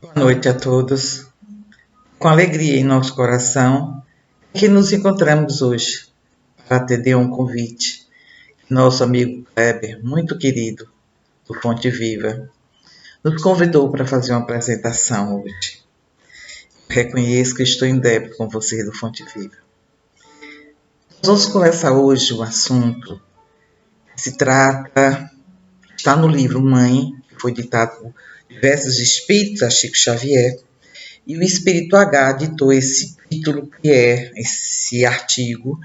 Boa noite a todos. Com alegria em nosso coração, que nos encontramos hoje para atender a um convite que nosso amigo Kleber, muito querido, do Fonte Viva, nos convidou para fazer uma apresentação hoje. Reconheço que estou em débito com vocês do Fonte Viva. Nós vamos conversar hoje um assunto que está no livro Mãe, que foi ditado por diversos espíritos a Chico Xavier, e o Espírito H ditou esse título, que é esse artigo,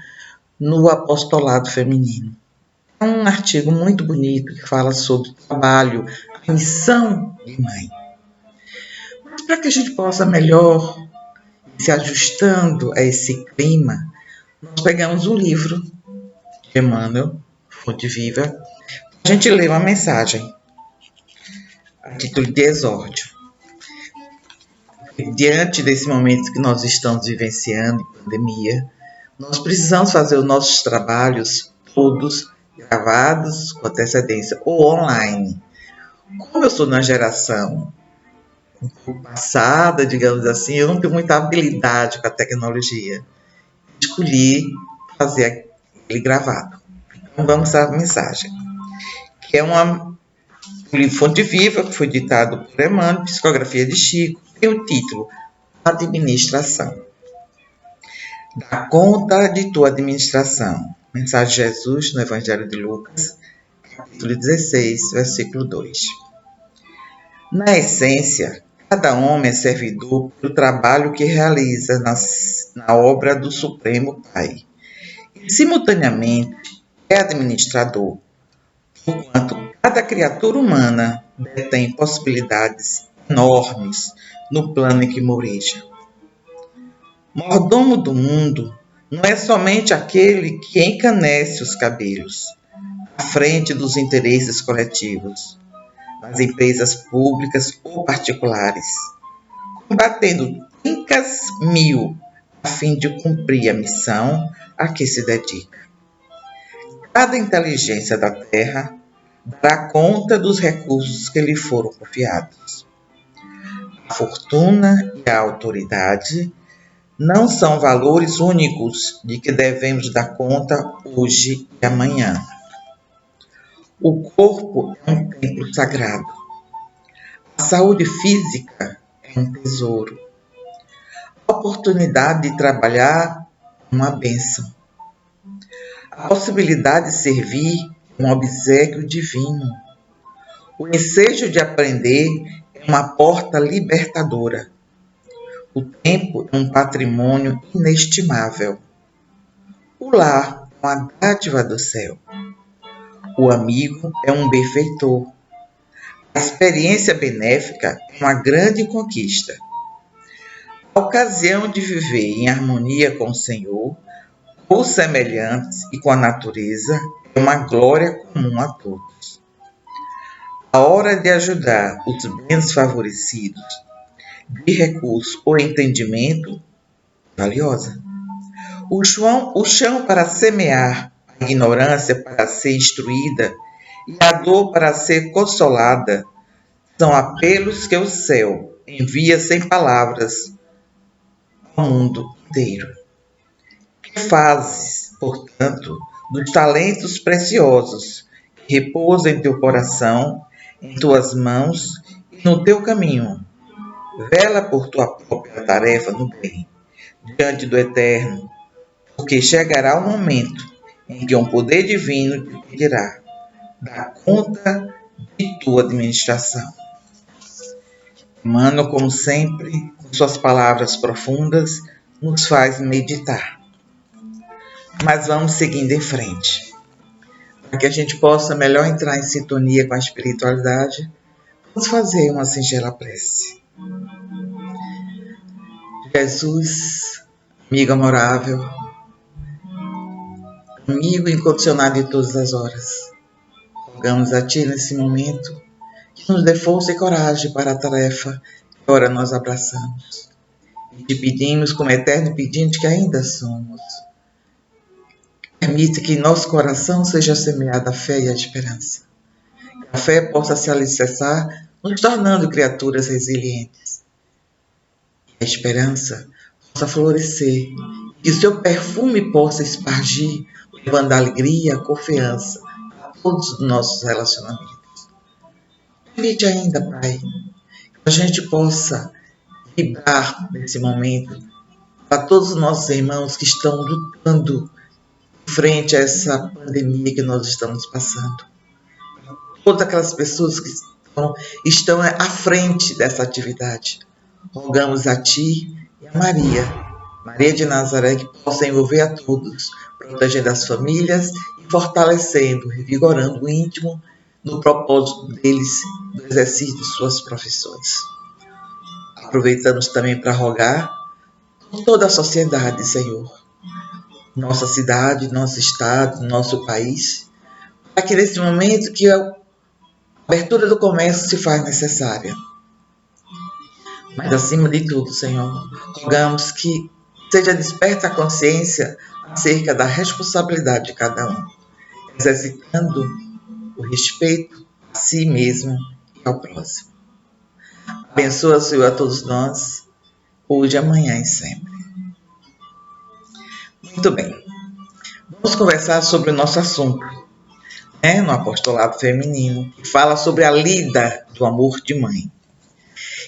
no apostolado feminino. É um artigo muito bonito que fala sobre o trabalho, a missão de mãe. Mas para que a gente possa melhor se ajustando a esse clima, nós pegamos um livro de Emmanuel, Fonte Viva, a gente lê uma mensagem a título de exórdio. Diante desse momento que nós estamos vivenciando, em pandemia, nós precisamos fazer os nossos trabalhos todos gravados com antecedência ou online. Como eu sou na geração um pouco passada, digamos assim, eu não tenho muita habilidade com a tecnologia. Escolhi fazer ele gravado. Então vamos à mensagem, que é um livro Fonte Viva, que foi ditado por Emmanuel, psicografia de Chico, tem o título Administração. Dá conta de tua administração. Mensagem de Jesus no Evangelho de Lucas, capítulo 16, versículo 2. Na essência, cada homem é servidor pelo trabalho que realiza na obra do Supremo Pai. E, simultaneamente, é administrador, porquanto cada criatura humana detém possibilidades enormes no plano em que moreja. Mordomo do mundo não é somente aquele que encanece os cabelos à frente dos interesses coletivos, nas empresas públicas ou particulares, combatendo trincas mil a fim de cumprir a missão a que se dedica. Cada inteligência da terra dará conta dos recursos que lhe foram confiados. A fortuna e a autoridade não são valores únicos de que devemos dar conta hoje e amanhã. O corpo é um templo sagrado. A saúde física é um tesouro. A oportunidade de trabalhar é uma bênção. A possibilidade de servir é um obséquio divino. O ensejo de aprender é uma porta libertadora. O tempo é um patrimônio inestimável. O lar é uma dádiva do céu. O amigo é um benfeitor. A experiência benéfica é uma grande conquista. A ocasião de viver em harmonia com o Senhor, com os semelhantes e com a natureza é uma glória comum a todos. A hora de ajudar os bem desfavorecidos, de recurso ou entendimento, valiosa. O chão para semear, a ignorância para ser instruída e a dor para ser consolada são apelos que o céu envia sem palavras ao mundo inteiro. Que fazes, portanto, dos talentos preciosos que repousam em teu coração, em tuas mãos e no teu caminho? Vela por tua própria tarefa no bem, diante do Eterno, porque chegará o momento em que um poder divino te pedirá: dá conta de tua administração. Emmanuel, como sempre, com suas palavras profundas, nos faz meditar. Mas vamos seguindo em frente. Para que a gente possa melhor entrar em sintonia com a espiritualidade, vamos fazer uma singela prece. Jesus, amigo amorável, amigo incondicional de todas as horas, rogamos a Ti nesse momento que nos dê força e coragem para a tarefa que ora nós abraçamos. E te pedimos, como eterno pedinte que ainda somos, permite que em nosso coração seja semeada a fé e a esperança. Que a fé possa se alicerçar, nos tornando criaturas resilientes. a esperança possa florescer, que o seu perfume possa espargir, levando alegria, confiança a todos os nossos relacionamentos. Permite ainda, Pai, que a gente possa vibrar nesse momento para todos os nossos irmãos que estão lutando frente a essa pandemia que nós estamos passando. Todas aquelas pessoas que estão à frente dessa atividade. Rogamos a Ti e a Maria de Nazaré, que possa envolver a todos, protegendo as famílias e fortalecendo, revigorando o íntimo no propósito deles, do exercício de suas profissões. Aproveitamos também para rogar por toda a sociedade, Senhor, nossa cidade, nosso estado, nosso país, para que nesse momento que a abertura do comércio se faz necessária. Mas acima de tudo, Senhor, rogamos que seja desperta a consciência acerca da responsabilidade de cada um, exercitando o respeito a si mesmo e ao próximo. Abençoa, Senhor, a todos nós, hoje, amanhã e sempre. Muito bem. Vamos conversar sobre o nosso assunto, no apostolado feminino, que fala sobre a lida do amor de mãe.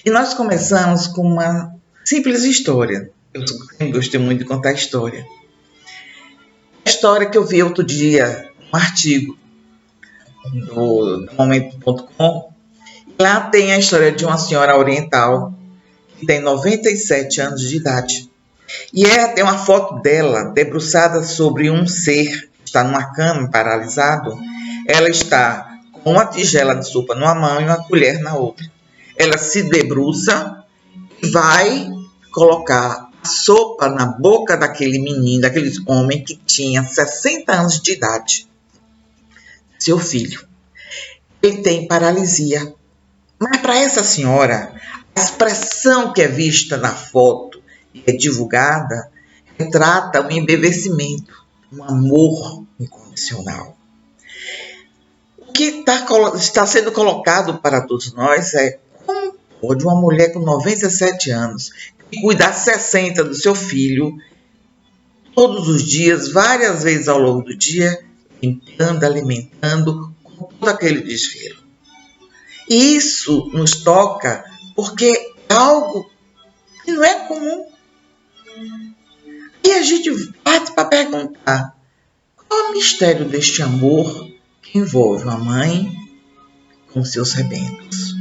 E nós começamos com uma simples história. Eu gostei muito de contar a história. A história que eu vi outro dia, um artigo do Momento.com. Lá tem a história de uma senhora oriental que tem 97 anos de idade. E tem uma foto dela debruçada sobre um ser que está numa cama, paralisado. Ela está com uma tigela de sopa numa mão e uma colher na outra. Ela se debruça e vai colocar a sopa na boca daquele menino, daquele homem que tinha 60 anos de idade. Seu filho. Ele tem paralisia. Mas para essa senhora, a expressão que é vista na foto e é divulgada retrata um embevecimento, um amor incondicional. O que está sendo colocado para todos nós é como pode uma mulher com 97 anos que cuidar 60 do seu filho todos os dias, várias vezes ao longo do dia, limpando, alimentando, com todo aquele desvelo. E isso nos toca porque é algo que não é comum. E a gente parte para perguntar: qual é o mistério deste amor que envolve uma mãe com seus rebentos?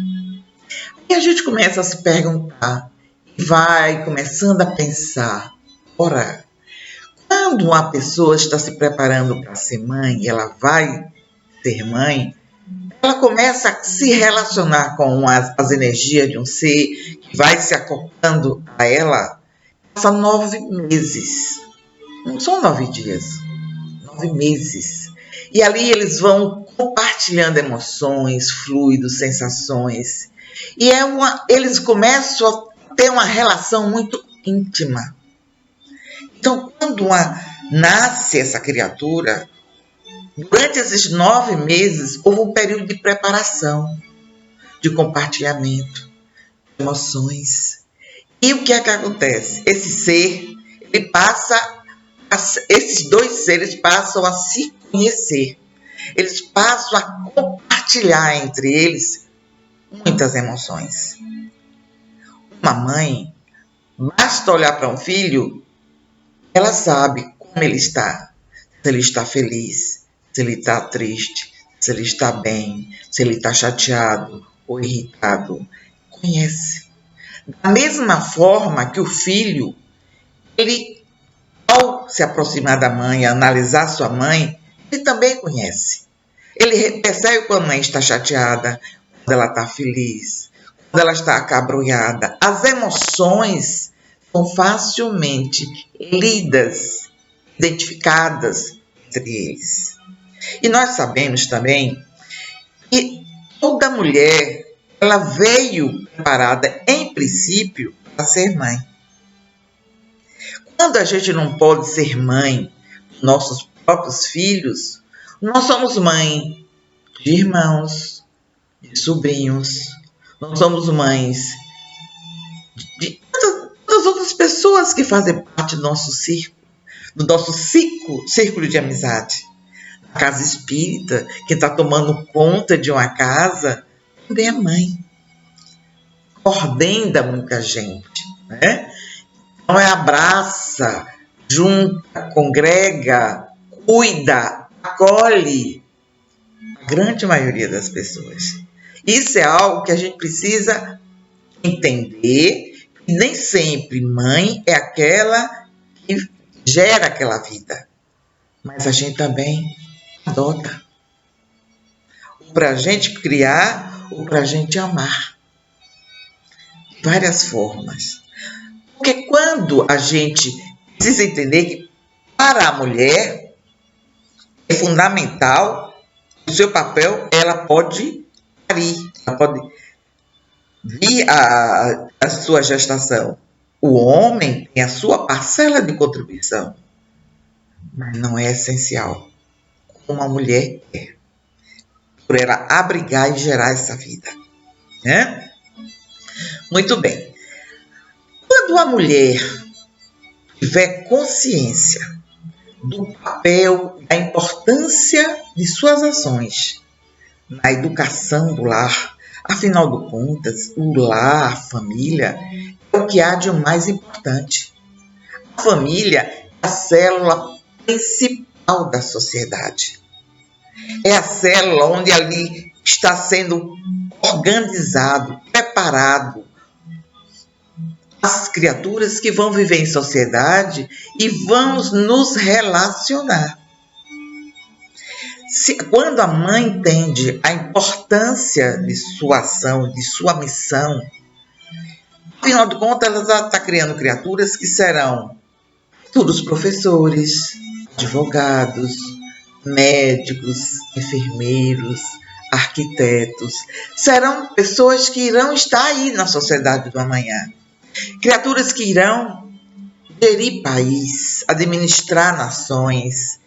E a gente começa a se perguntar e vai começando a pensar: ora, quando uma pessoa está se preparando para ser mãe, ela vai ser mãe, ela começa a se relacionar com as energias de um ser que vai se acoplando a ela. Passa 9 meses. Não são 9 dias. 9 meses. E ali eles vão compartilhando emoções, fluidos, sensações. E eles começam a ter uma relação muito íntima. Então, quando nasce essa criatura, durante esses 9 meses, houve um período de preparação, de compartilhamento, de emoções. E o que é que acontece? Esses dois seres passam a se conhecer. Eles passam a compartilhar entre eles muitas emoções. Uma mãe, basta olhar para um filho, ela sabe como ele está. Se ele está feliz, se ele está triste, se ele está bem, se ele está chateado ou irritado. Conhece. Da mesma forma que o filho, ele, ao se aproximar da mãe, analisar sua mãe, ele também conhece. Ele percebe quando a mãe está chateada, quando ela está feliz, quando ela está acabrunhada. As emoções são facilmente lidas, identificadas entre eles. E nós sabemos também que toda mulher, ela veio preparada, em princípio, para ser mãe. Quando a gente não pode ser mãe dos nossos próprios filhos, nós somos mãe de irmãos, de sobrinhos, nós somos mães de quantas outras pessoas que fazem parte do nosso círculo de amizade. A casa espírita, que está tomando conta de uma casa, também é mãe. Coordena muita gente, né? Então, abraça, junta, congrega, cuida, acolhe a grande maioria das pessoas. Isso é algo que a gente precisa entender. E nem sempre mãe é aquela que gera aquela vida, mas a gente também adota. Ou para a gente criar, ou para a gente amar. De várias formas. Porque quando a gente precisa entender que para a mulher é fundamental o seu papel, ela pode parir, ela pode vir a sua gestação. O homem tem a sua parcela de contribuição, mas não é essencial, como a mulher é, por ela abrigar e gerar essa vida, né? Muito bem. Quando a mulher tiver consciência do papel, da importância de suas ações na educação do lar, afinal de contas, o lar, a família, é o que há de mais importante. A família é a célula principal da sociedade. É a célula onde ali está sendo organizado, preparado as criaturas que vão viver em sociedade e vão nos relacionar. Quando a mãe entende a importância de sua ação, de sua missão, afinal de contas, ela está criando criaturas que serão todos professores, advogados, médicos, enfermeiros, arquitetos. Serão pessoas que irão estar aí na sociedade do amanhã. Criaturas que irão gerir país, administrar nações,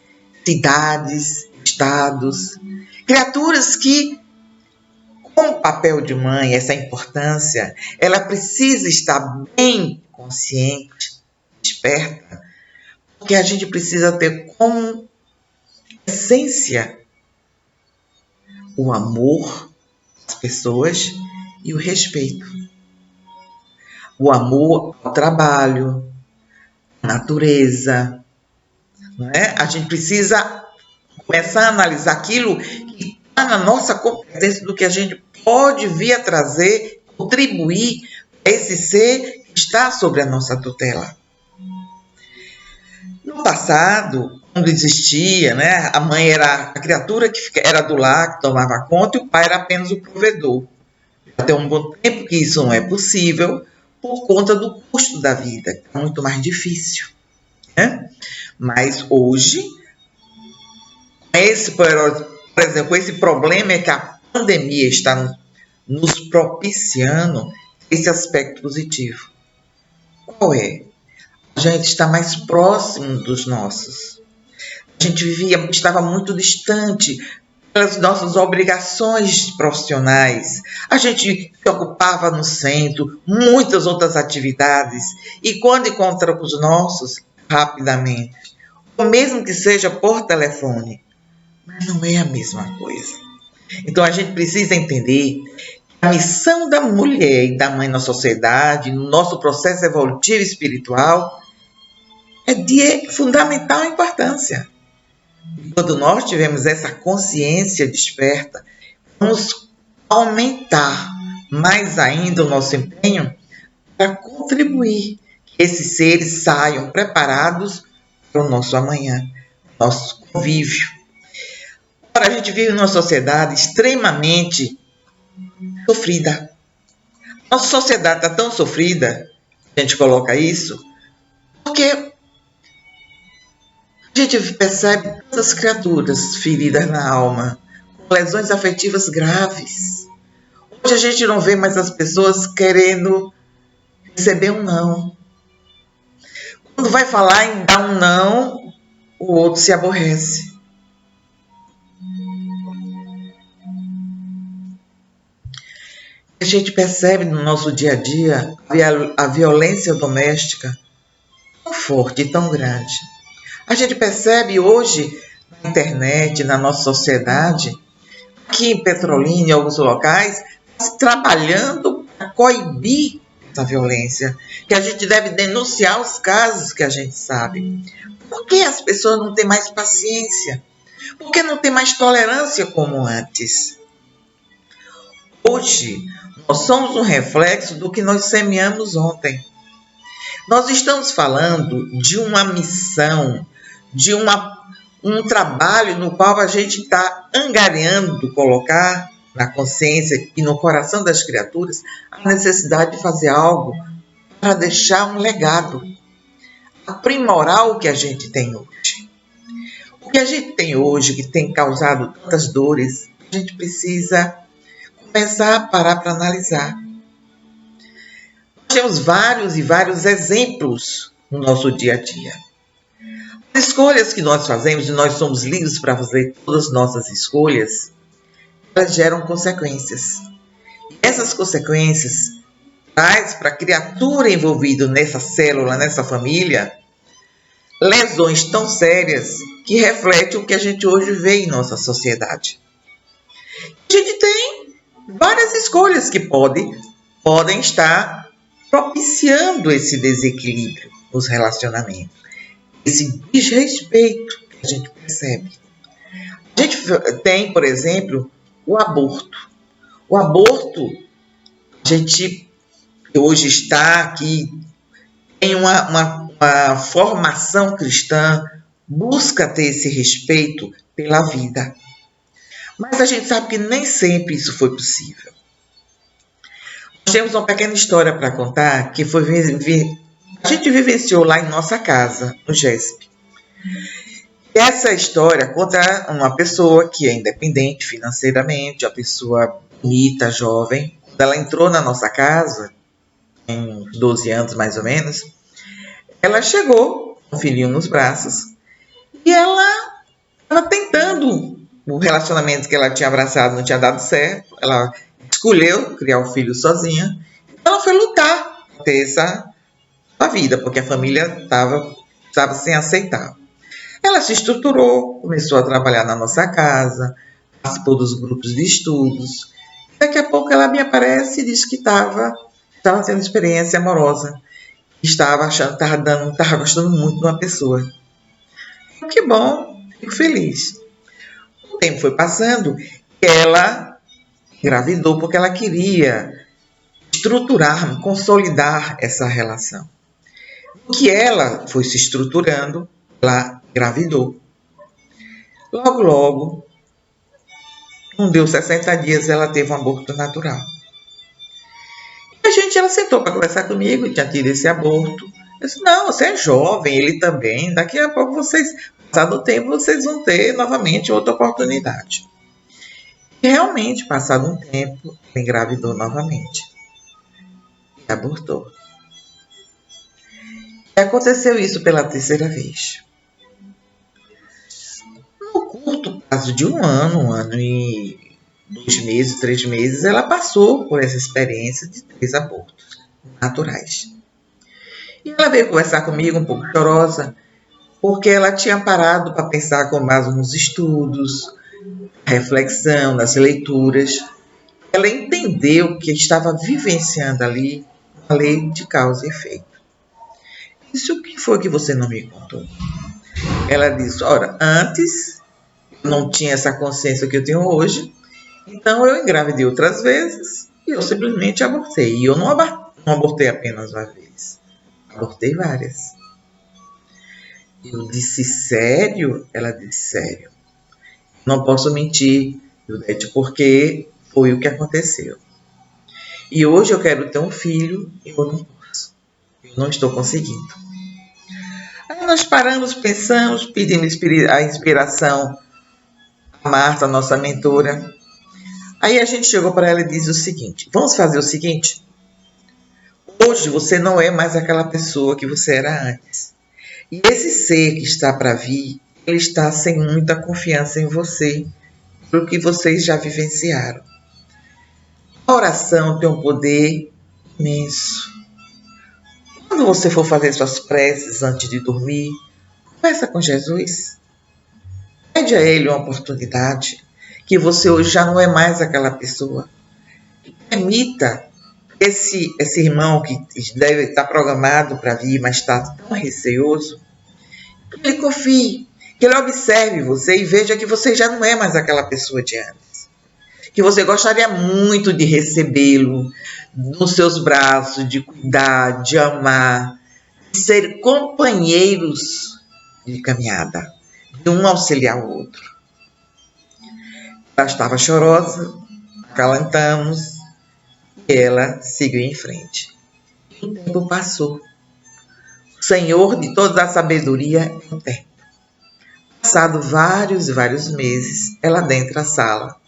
cidades, estados. Criaturas que, com o papel de mãe, essa importância, ela precisa estar bem consciente, desperta, porque a gente precisa ter como essência o amor às pessoas e o respeito. O amor ao trabalho, à natureza, não é? A gente precisa começar a analisar aquilo que está na nossa competência, do que a gente pode vir a trazer, contribuir para esse ser que está sobre a nossa tutela. No passado, quando existia, né, a mãe era a criatura que era do lar, que tomava conta, e o pai era apenas o provedor. Até um bom tempo que isso não é possível, por conta do custo da vida, que é muito mais difícil, né? Mas hoje, por exemplo, esse problema é que a pandemia está nos propiciando esse aspecto positivo. Qual é? A gente está mais próximo dos nossos. A gente estava muito distante pelas nossas obrigações profissionais. A gente se ocupava no centro, muitas outras atividades, e quando encontra os nossos, rapidamente, ou mesmo que seja por telefone, mas não é a mesma coisa. Então a gente precisa entender que a missão da mulher e da mãe na sociedade, no nosso processo evolutivo espiritual, é de fundamental importância. Quando nós tivermos essa consciência desperta, vamos aumentar mais ainda o nosso empenho para contribuir que esses seres saiam preparados para o nosso amanhã, nosso convívio. Agora, a gente vive numa sociedade extremamente sofrida. Nossa sociedade está tão sofrida, a gente coloca isso, porque a gente percebe tantas criaturas feridas na alma, com lesões afetivas graves. Hoje a gente não vê mais as pessoas querendo receber um não. Quando vai falar em dar um não, o outro se aborrece. A gente percebe no nosso dia a dia a violência doméstica tão forte e tão grande. A gente percebe hoje na internet, na nossa sociedade, aqui em Petrolina, em alguns locais, trabalhando para coibir essa violência, que a gente deve denunciar os casos que a gente sabe. Por que as pessoas não têm mais paciência? Por que não tem mais tolerância como antes? Hoje, nós somos um reflexo do que nós semeamos ontem. Nós estamos falando de uma missão, de um trabalho no qual a gente está angariando, colocar na consciência e no coração das criaturas a necessidade de fazer algo para deixar um legado, aprimorar o que a gente tem hoje. O que a gente tem hoje, que tem causado tantas dores, a gente precisa começar a parar para analisar. Nós temos vários e vários exemplos no nosso dia a dia. As escolhas que nós fazemos, e nós somos livres para fazer todas as nossas escolhas, elas geram consequências. E essas consequências traz para a criatura envolvida nessa célula, nessa família, lesões tão sérias que refletem o que a gente hoje vê em nossa sociedade. A gente tem várias escolhas que podem estar propiciando esse desequilíbrio nos relacionamentos, esse desrespeito que a gente percebe. A gente tem, por exemplo, o aborto. O aborto, a gente hoje está aqui, tem uma formação cristã, busca ter esse respeito pela vida. Mas a gente sabe que nem sempre isso foi possível. Nós temos uma pequena história para contar que a gente vivenciou lá em nossa casa, no GESP. Essa história conta uma pessoa que é independente financeiramente, uma pessoa bonita, jovem. Quando ela entrou na nossa casa, em uns 12 anos mais ou menos, ela chegou com o filhinho nos braços e ela estava tentando. O relacionamento que ela tinha abraçado não tinha dado certo. Ela escolheu criar o filho sozinha. Ela foi lutar por ter essa vida, porque a família estava sem aceitar. Ela se estruturou, começou a trabalhar na nossa casa, participou dos grupos de estudos. Daqui a pouco ela me aparece e diz que estava tendo experiência amorosa. Estava gostando muito de uma pessoa. Que bom, fico feliz. O tempo foi passando e ela engravidou porque ela queria estruturar, consolidar essa relação. O que ela foi se estruturando, ela engravidou. Logo, não deu 60 dias, ela teve um aborto natural. Ela sentou para conversar comigo e tinha tido esse aborto. Eu disse, não, você é jovem, ele também. Daqui a pouco passado o tempo, vocês vão ter novamente outra oportunidade. E realmente, passado um tempo, ela engravidou novamente. E abortou. E aconteceu isso pela terceira vez. No curto prazo de um ano e 2 meses, 3 meses, ela passou por essa experiência de 3 abortos naturais. E ela veio conversar comigo um pouco chorosa, porque ela tinha parado para pensar com base nos estudos, reflexão, nas leituras. Ela entendeu que estava vivenciando ali uma lei de causa e efeito. Isso o que foi que você não me contou? Ela disse, ora, antes eu não tinha essa consciência que eu tenho hoje, então eu engravidei outras vezes e eu simplesmente abortei. E eu não abortei apenas uma vez, abortei várias. Eu disse, sério? Ela disse, sério. Não posso mentir, Judete, porque foi o que aconteceu. E hoje eu quero ter um filho e eu não posso. Eu não estou conseguindo. Aí nós paramos, pensamos, pedimos a inspiração a Marta, nossa mentora. Aí a gente chegou para ela e disse o seguinte, vamos fazer o seguinte, hoje você não é mais aquela pessoa que você era antes. E esse ser que está para vir, ele está sem muita confiança em você, pelo que vocês já vivenciaram. A oração tem um poder imenso. Quando você for fazer suas preces antes de dormir, conversa com Jesus. Pede a Ele uma oportunidade, que você hoje já não é mais aquela pessoa. Permita esse irmão que deve estar programado para vir, mas está tão receoso, que ele confie, que ele observe você e veja que você já não é mais aquela pessoa de antes. Que você gostaria muito de recebê-lo nos seus braços, de cuidar, de amar, de ser companheiros de caminhada, de um auxiliar o outro. Ela estava chorosa, acalentamos, e ela seguiu em frente. O tempo passou. O Senhor de toda a sabedoria é o tempo. Passado vários e vários meses, ela adentra a sala.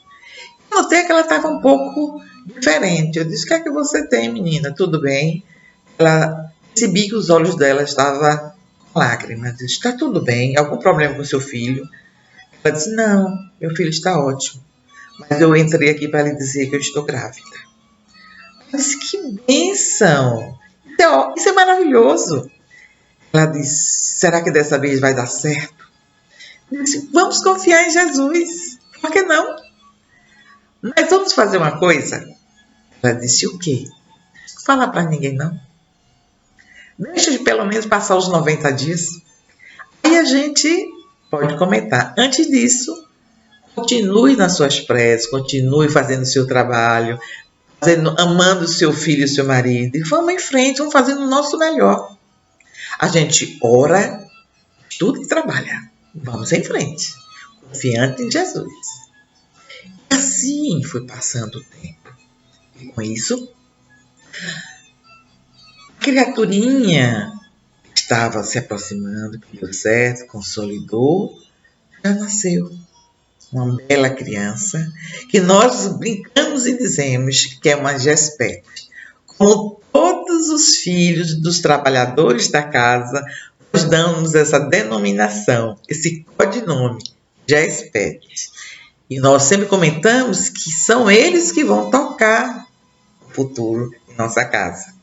Eu notei que ela estava um pouco diferente. Eu disse: o que é que você tem, menina? Tudo bem? Ela percebi que os olhos dela estavam com lágrimas. Eu disse: está tudo bem? Algum problema com seu filho? Ela disse: não, meu filho está ótimo. Mas eu entrei aqui para lhe dizer que eu estou grávida. Eu disse: que bênção! Isso é maravilhoso. Ela disse: será que dessa vez vai dar certo? Eu disse: vamos confiar em Jesus. Por que não? Mas vamos fazer uma coisa? Ela disse: o quê? Não fala para ninguém, não. Deixa de pelo menos passar os 90 dias. Aí a gente pode comentar. Antes disso, continue nas suas preces, continue fazendo o seu trabalho, amando o seu filho e o seu marido. E vamos em frente, vamos fazendo o nosso melhor. A gente ora, estuda e trabalha. Vamos em frente, confiante em Jesus. E assim foi passando o tempo. E com isso, a criaturinha estava se aproximando, que deu certo, consolidou, já nasceu. Uma bela criança, que nós brincamos e dizemos que é uma Gespete. Como todos os filhos dos trabalhadores da casa, nós damos essa denominação, esse codinome, Gespete. E nós sempre comentamos que são eles que vão tocar o futuro em nossa casa.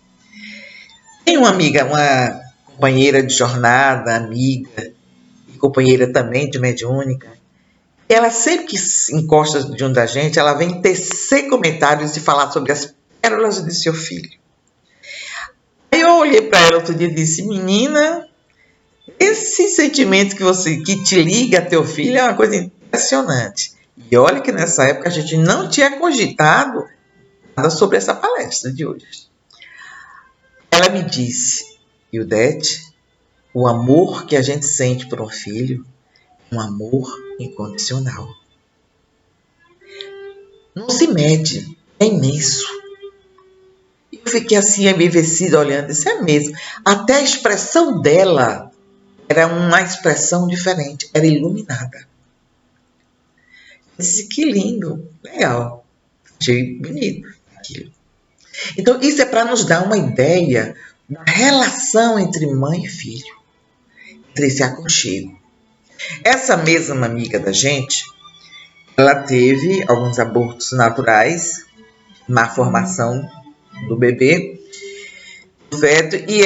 Tem uma amiga, uma companheira de jornada, amiga, e companheira também de mediúnica. Ela sempre que encosta junto da gente, ela vem tecer comentários e falar sobre as pérolas de seu filho. Aí eu olhei para ela outro dia e disse: menina, esse sentimento que te liga a teu filho é uma coisa impressionante. E olha que nessa época a gente não tinha cogitado nada sobre essa palestra de hoje. Ela me disse: Ildete, o amor que a gente sente por um filho é um amor incondicional. Não se mede, é imenso. Eu fiquei assim, embevecida, olhando, isso é mesmo. Até a expressão dela era uma expressão diferente, era iluminada. Eu disse: que lindo, legal, achei bonito aquilo. Então, isso é para nos dar uma ideia da relação entre mãe e filho, entre esse aconchego. Essa mesma amiga da gente, ela teve alguns abortos naturais, má formação do bebê, do feto, e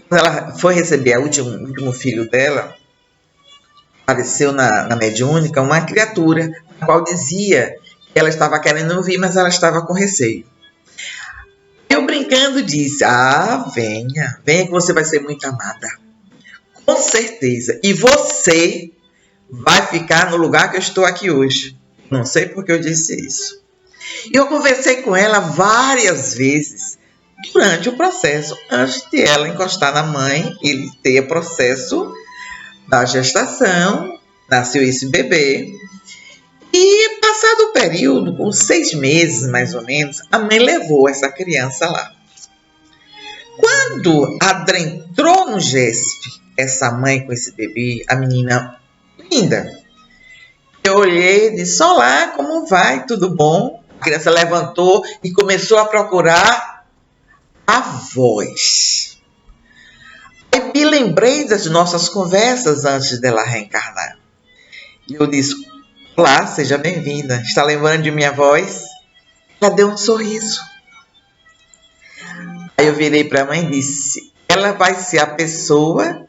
quando ela foi receber o último filho dela, apareceu na mediúnica uma criatura, a qual dizia que ela estava querendo ouvir, mas ela estava com receio. Eu brincando disse: venha que você vai ser muito amada. Com certeza. E você vai ficar no lugar que eu estou aqui hoje. Não sei porque eu disse isso. E eu conversei com ela várias vezes durante o processo, antes de ela encostar na mãe, ele ter o processo da gestação, nasceu esse bebê. E passado o período, com 6 meses mais ou menos, a mãe levou essa criança lá. Quando adentrou no GESP, essa mãe com esse bebê, a menina linda, eu olhei e disse: olá, como vai? Tudo bom? A criança levantou e começou a procurar a voz. Eu me lembrei das nossas conversas antes dela reencarnar. E eu disse: olá, seja bem-vinda. Está lembrando de minha voz? Ela deu um sorriso. Aí eu virei para a mãe e disse: ela vai ser a pessoa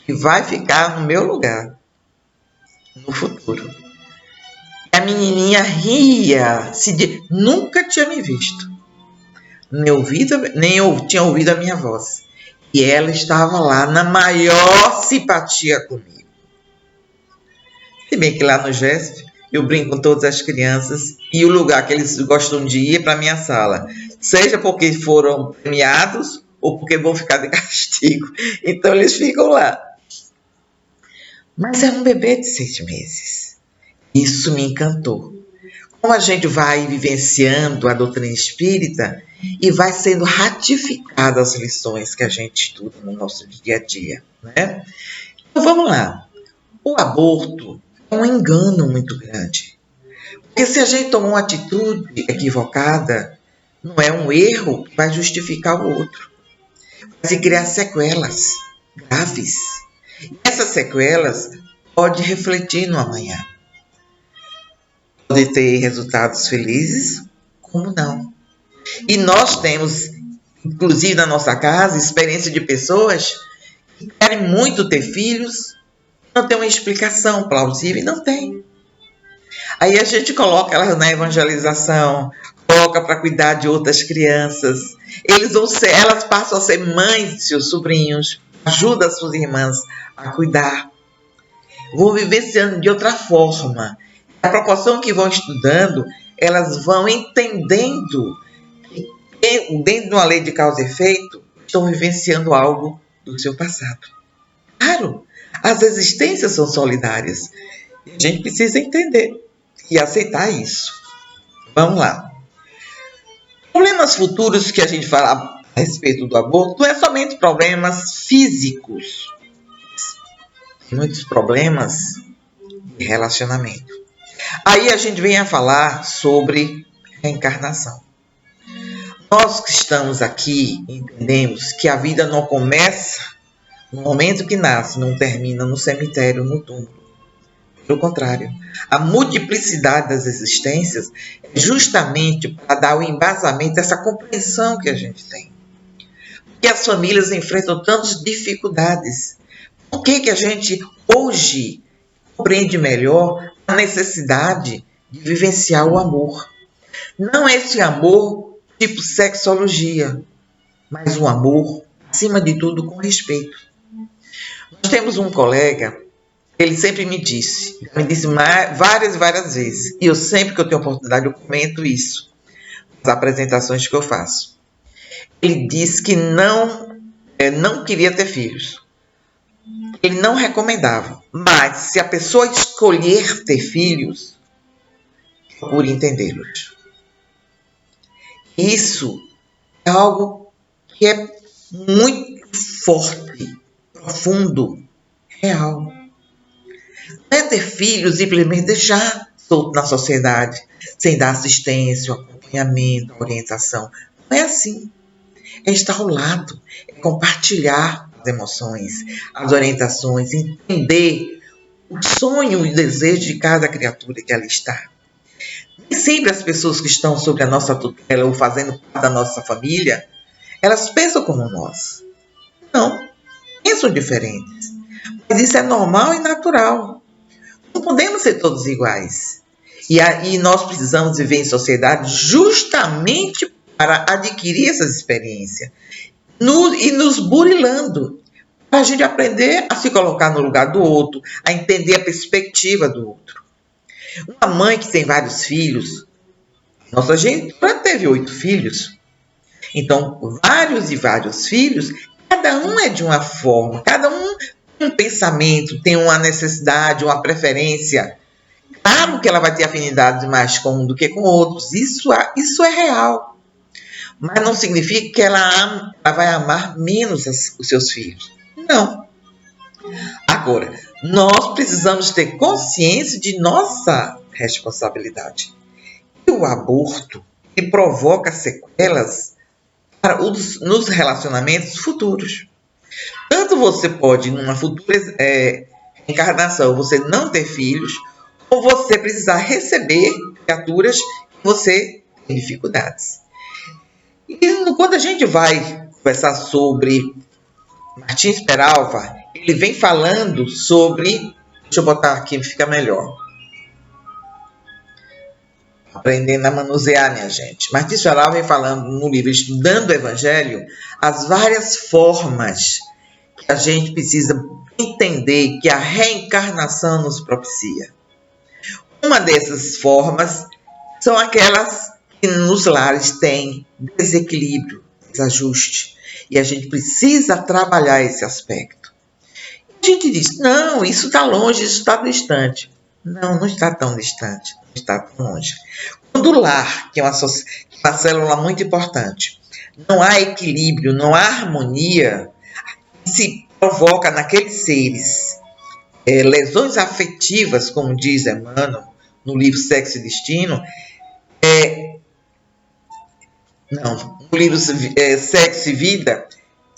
que vai ficar no meu lugar no futuro. A menininha ria, nunca tinha me visto, nem eu tinha ouvido a minha voz. E ela estava lá na maior simpatia comigo. Se bem que lá no GESP eu brinco com todas as crianças e o lugar que eles gostam de ir é para a minha sala. Seja porque foram premiados ou porque vão ficar de castigo. Então eles ficam lá. Mas é um bebê de 6 meses. Isso me encantou. Como a gente vai vivenciando a doutrina espírita e vai sendo ratificadas as lições que a gente estuda no nosso dia a dia, né? Então vamos lá. O aborto é um engano muito grande. Porque se a gente tomar uma atitude equivocada, não é um erro que vai justificar o outro. Vai criar sequelas graves. E essas sequelas podem refletir no amanhã. Pode ter resultados felizes, como não. E nós temos, inclusive na nossa casa, experiência de pessoas que querem muito ter filhos, não tem uma explicação plausível e não tem. Aí a gente coloca elas na evangelização, coloca para cuidar de outras crianças. Elas passam a ser mães de seus sobrinhos, ajudam as suas irmãs a cuidar. Vão vivenciando de outra forma. A proporção que vão estudando, elas vão entendendo que, dentro de uma lei de causa e efeito, estão vivenciando algo do seu passado. Claro, as existências são solidárias. A gente precisa entender e aceitar isso. Vamos lá. Problemas futuros que a gente fala a respeito do aborto não é somente problemas físicos. Tem muitos problemas de relacionamento. Aí a gente vem a falar sobre reencarnação. Nós que estamos aqui entendemos que a vida não começa no momento que nasce, não termina no cemitério, no túmulo. Pelo contrário, a multiplicidade das existências é justamente para dar o embasamento dessa compreensão que a gente tem. Porque as famílias enfrentam tantas dificuldades. Por que a gente hoje compreende melhor a necessidade de vivenciar o amor? Não esse amor tipo sexologia, mas um amor, acima de tudo, com respeito. Nós temos um colega, ele sempre me disse várias e várias vezes, e eu sempre que eu tenho oportunidade eu comento isso, nas apresentações que eu faço. Ele disse que não queria ter filhos. Ele não recomendava, mas se a pessoa escolher ter filhos, procure entendê-los. Isso é algo que é muito forte, profundo, real. Não é ter filhos e simplesmente deixar solto na sociedade, sem dar assistência, acompanhamento, orientação. Não é assim. É estar ao lado, é compartilhar as emoções, as orientações, entender o sonho e o desejo de cada criatura que ali está. Nem sempre as pessoas que estão sob a nossa tutela ou fazendo parte da nossa família, elas pensam como nós. Não, pensam diferentes. Mas isso é normal e natural. Não podemos ser todos iguais. E nós precisamos viver em sociedade justamente para adquirir essas experiências. E nos burilando. Para a gente aprender a se colocar no lugar do outro, a entender a perspectiva do outro. Uma mãe que tem vários filhos, nossa gente já teve 8 filhos. Então, vários e vários filhos, cada um é de uma forma, cada um tem um pensamento, tem uma necessidade, uma preferência. Claro que ela vai ter afinidades mais com um do que com outros, isso é real. Mas não significa que ela vai amar menos os seus filhos. Não. Agora, nós precisamos ter consciência de nossa responsabilidade. E o aborto provoca sequelas nos relacionamentos futuros. Tanto você pode, numa futura encarnação, você não ter filhos, ou você precisar receber criaturas que você tem dificuldades. E quando a gente vai conversar sobre Martins Peralva, ele vem falando sobre... Deixa eu botar aqui, fica melhor. Aprendendo a manusear, minha gente. Martins Peralva vem falando no livro Estudando o Evangelho as várias formas que a gente precisa entender que a reencarnação nos propicia. Uma dessas formas são aquelas que nos lares têm desequilíbrio, desajuste. E a gente precisa trabalhar esse aspecto. A gente diz, não, isso está longe, isso está distante. Não, não está tão distante, não está tão longe. Quando o lar, que é uma célula muito importante, não há equilíbrio, não há harmonia, se provoca naqueles seres lesões afetivas, como diz Emmanuel no livro Sexo e Destino, no livro Sexo e Vida,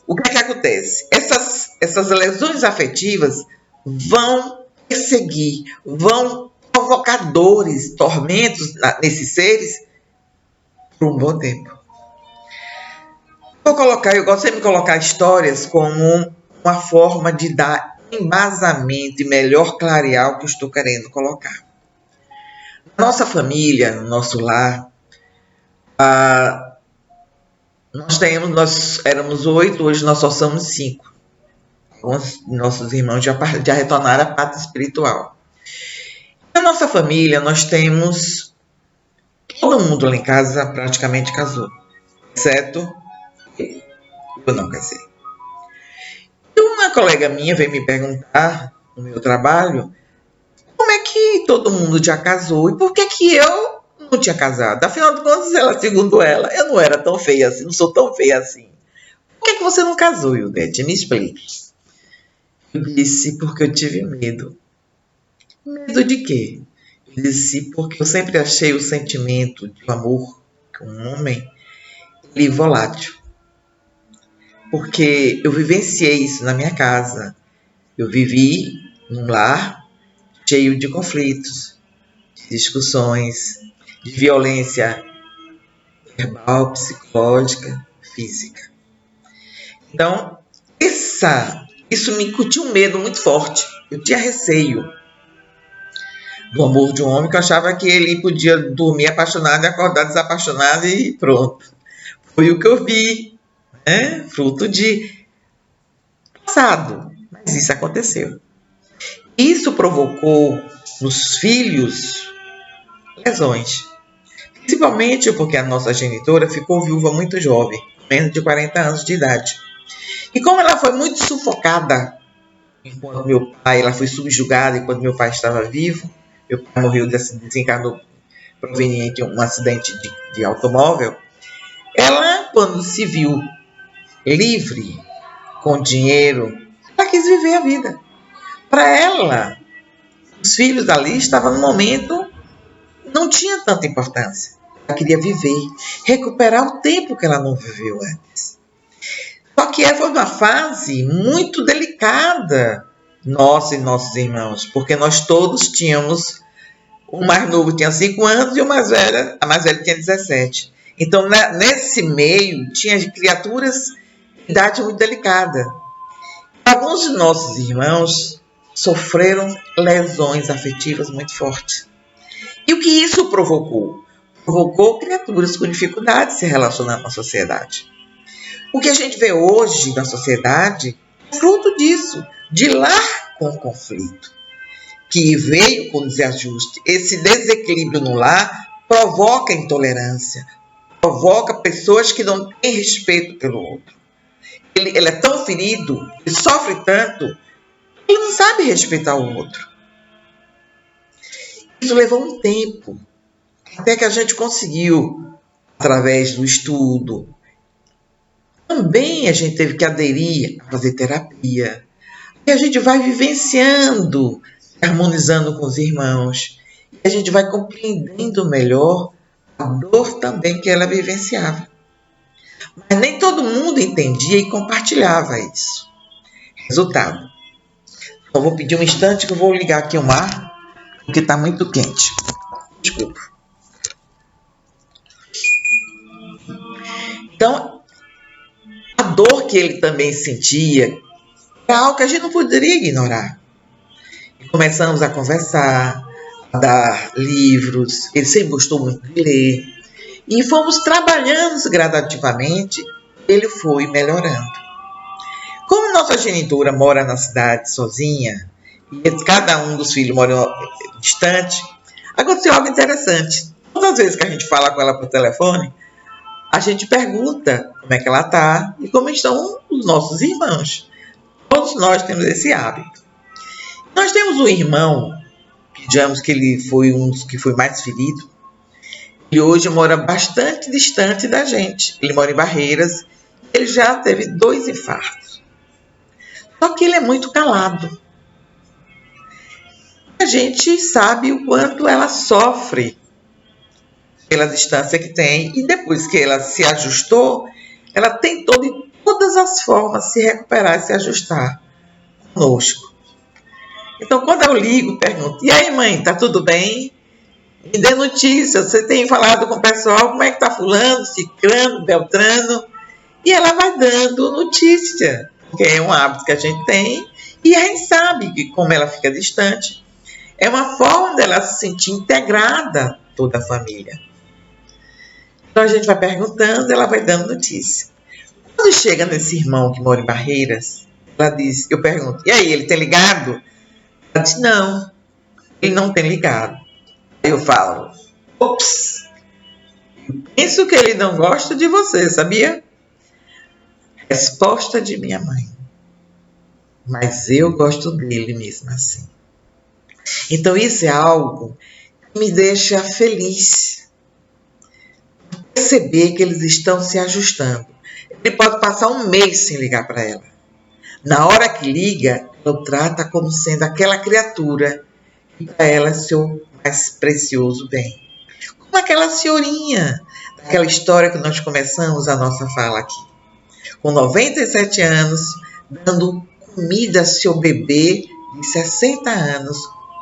o que é que acontece? Essas lesões afetivas vão perseguir, vão provocar dores, tormentos nesses seres por um bom tempo. Eu gosto sempre de colocar histórias como uma forma de dar embasamento e melhor clarear o que eu estou querendo colocar. Na nossa família, no nosso lar, nós éramos 8, hoje nós só somos 5. Alguns de nossos irmãos já retornaram à pátria espiritual. Na nossa família, nós temos... Todo mundo lá em casa praticamente casou, exceto eu não casei. E uma colega minha veio me perguntar, no meu trabalho, como é que todo mundo já casou e por que que eu não tinha casado? Afinal de contas, segundo ela, eu não era tão feia assim, não sou tão feia assim. Por que você não casou, Ildete? Me explique. Eu disse, porque eu tive medo. Medo de quê? Eu disse, porque eu sempre achei o sentimento de amor com um homem volátil. Porque eu vivenciei isso na minha casa. Eu vivi num lar cheio de conflitos, de discussões, de violência verbal, psicológica, física. Então, isso me incutiu um medo muito forte. Eu tinha receio do amor de um homem, que eu achava que ele podia dormir apaixonado e acordar desapaixonado e pronto. Foi o que eu vi, né? Fruto de passado. Mas isso aconteceu. Isso provocou nos filhos lesões. Principalmente porque a nossa genitora ficou viúva muito jovem, menos de 40 anos de idade. E como ela foi muito sufocada enquanto ela foi subjugada enquanto meu pai estava vivo, meu pai morreu, desencarnou proveniente de um acidente de automóvel, ela, quando se viu livre, com dinheiro, ela quis viver a vida. Para ela, os filhos ali estavam num momento, não tinha tanta importância. Ela queria viver, recuperar o tempo que ela não viveu antes. Só que foi uma fase muito delicada, nossa e nossos irmãos, porque nós todos tínhamos, o mais novo tinha 5 anos e a mais velha tinha 17. Então, nesse meio, tinha criaturas de idade muito delicada. Alguns de nossos irmãos sofreram lesões afetivas muito fortes. E o que isso provocou? Provocou criaturas com dificuldade de se relacionar com a sociedade. O que a gente vê hoje na sociedade é fruto disso, de lar com conflito, que veio com desajuste. Esse desequilíbrio no lar provoca intolerância, provoca pessoas que não têm respeito pelo outro. Ele é tão ferido, ele sofre tanto, ele não sabe respeitar o outro. Isso levou um tempo, até que a gente conseguiu, através do estudo. Também a gente teve que aderir a fazer terapia. E a gente vai vivenciando, harmonizando com os irmãos. E a gente vai compreendendo melhor a dor também que ela vivenciava. Mas nem todo mundo entendia e compartilhava isso. Resultado. Eu vou pedir um instante que eu vou ligar aqui o mar, porque está muito quente. Desculpa. Então, a dor que ele também sentia é algo que a gente não poderia ignorar. E começamos a conversar, a dar livros, ele sempre gostou muito de ler, e fomos trabalhando gradativamente, ele foi melhorando. Como nossa genitora mora na cidade sozinha, e cada um dos filhos mora distante, aconteceu algo interessante. Todas as vezes que a gente fala com ela por telefone, a gente pergunta como é que ela está e como estão os nossos irmãos. Todos nós temos esse hábito. Nós temos um irmão, digamos que ele foi um dos que foi mais ferido, e hoje mora bastante distante da gente. Ele mora em Barreiras, ele já teve 2 infartos. Só que ele é muito calado. A gente sabe o quanto ela sofre pela distância que tem, e depois que ela se ajustou, ela tentou de todas as formas se recuperar e se ajustar conosco. Então, quando eu ligo, pergunto: e aí, mãe, tá tudo bem? Me dê notícia, você tem falado com o pessoal, como é que tá fulano, ciclano, beltrano? E ela vai dando notícia, porque é um hábito que a gente tem, e a gente sabe que como ela fica distante, é uma forma dela se sentir integrada, toda a família. Então a gente vai perguntando, ela vai dando notícia. Quando chega nesse irmão que mora em Barreiras, ela diz, eu pergunto: e aí, ele tem ligado? Ela diz: não, ele não tem ligado. Aí eu falo: ops, penso que ele não gosta de você, sabia? Resposta de minha mãe: mas eu gosto dele mesmo assim. Então isso é algo que me deixa feliz. Perceber que eles estão se ajustando. Ele pode passar um mês sem ligar para ela. Na hora que liga, ela o trata como sendo aquela criatura que para ela é seu mais precioso bem. Como aquela senhorinha, daquela história que nós começamos a nossa fala aqui. Com 97 anos, dando comida a seu bebê de 60 anos,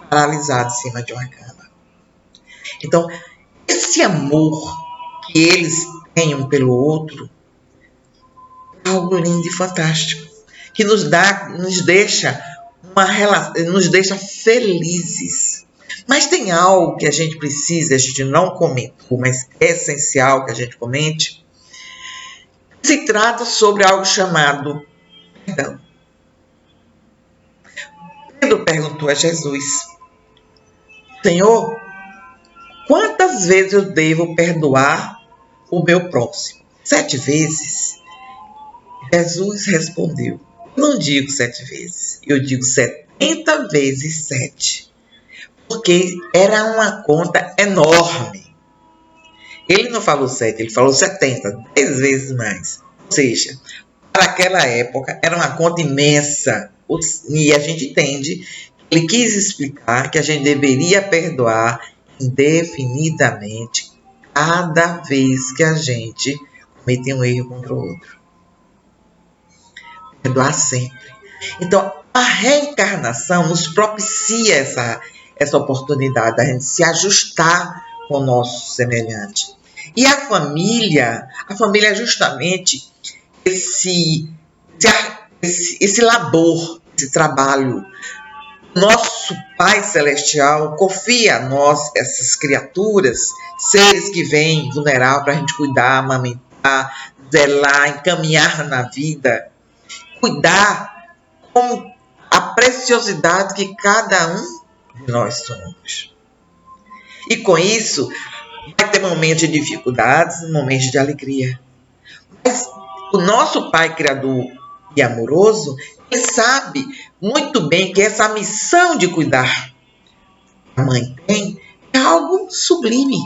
paralisado em cima de uma cama. Então, esse amor que eles têm um pelo outro é algo lindo e fantástico, que nos deixa felizes. Mas tem algo que a gente não comentou, mas é essencial que a gente comente. Se trata sobre algo chamado perdão. Pedro perguntou a Jesus: Senhor, quantas vezes eu devo perdoar o meu próximo? 7 vezes? Jesus respondeu: eu não digo 7 vezes, eu digo 70 vezes 7. Porque era uma conta enorme. Ele não falou 7, ele falou 70, 10 vezes mais. Ou seja, para aquela época era uma conta imensa. E a gente entende que ele quis explicar que a gente deveria perdoar indefinidamente cada vez que a gente comete um erro contra o outro. Perdoar sempre. Então, a reencarnação nos propicia essa oportunidade da gente se ajustar com o nosso semelhante. E a família é justamente esse labor, esse trabalho. Nosso Pai Celestial confia a nós, essas criaturas, seres que vêm vulneráveis para a gente cuidar, amamentar, zelar, encaminhar na vida, cuidar com a preciosidade que cada um de nós somos. E com isso, vai ter momentos de dificuldades, momentos de alegria. Mas o nosso Pai Criador e amoroso, ele sabe muito bem que essa missão de cuidar que a mãe tem é algo sublime,